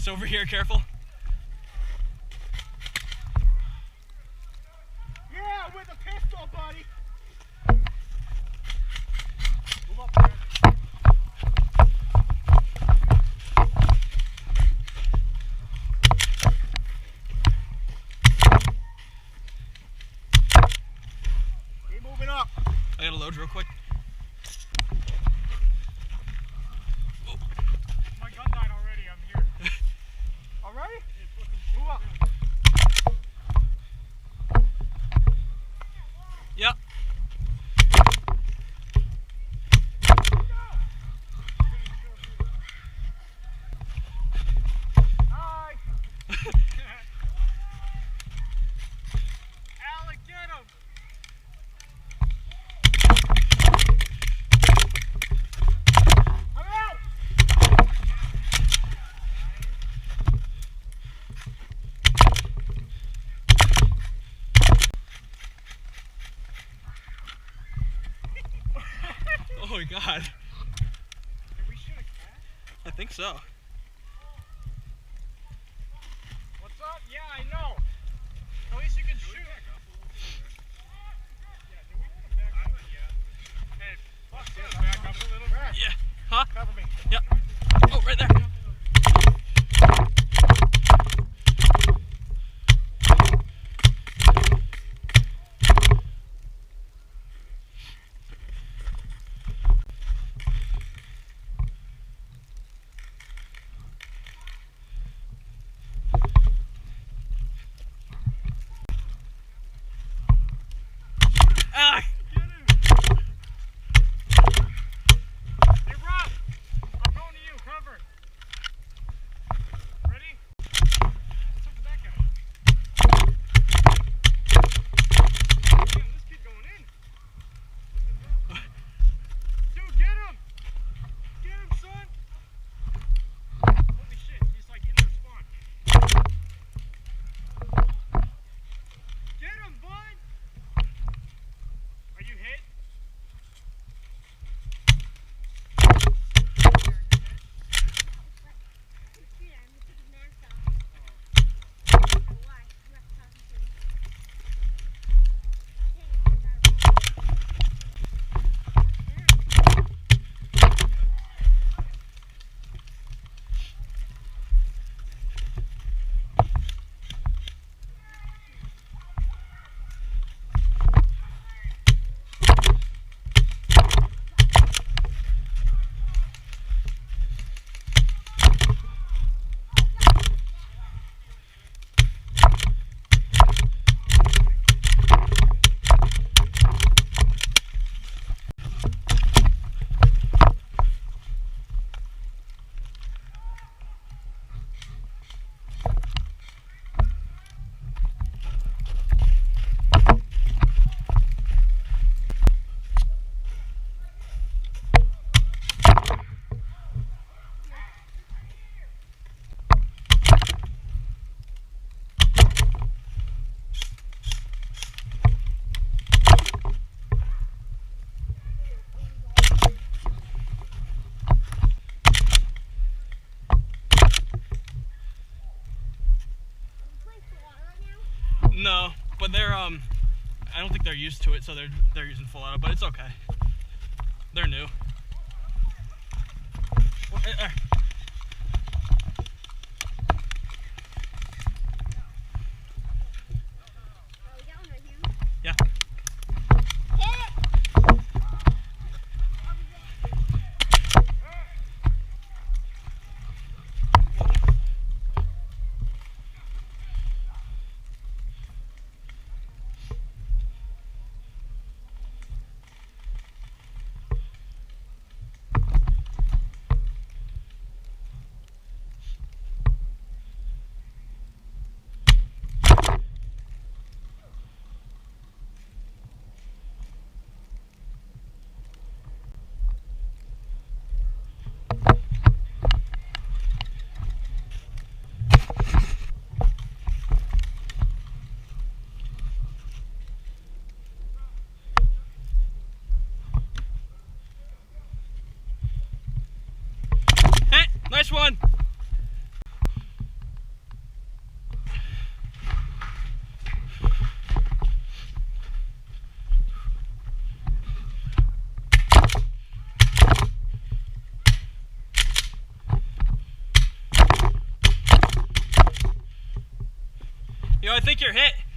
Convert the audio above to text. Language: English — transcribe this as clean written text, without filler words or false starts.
Just over here, careful. Yeah, with a pistol, buddy. Move up, man. Keep moving up. I gotta load real quick. My gun died already. I'm here. Already? Move up. Yep. Hi. Alec, get him. I'm out. Oh my god. Did we shoot a cat? I think so. What's up? Yeah, I know. At least you can shoot. Yeah, do we want to back up? Yeah. Hey, back up a little bit. Yeah. Huh? Cover me. Yep. Oh, right there. Ah! Hey, Rob! I'm going to you. Cover. Ready? What's up with that guy? Damn, this kid going in. Dude, get him! Get him, son! Holy shit, he's like in their spawn. Get him, bud! Are you hit? No, but they're I don't think they're used to it, so they're using full auto, but it's okay. They're new. Yeah. Nice one. Yo, I think you're hit.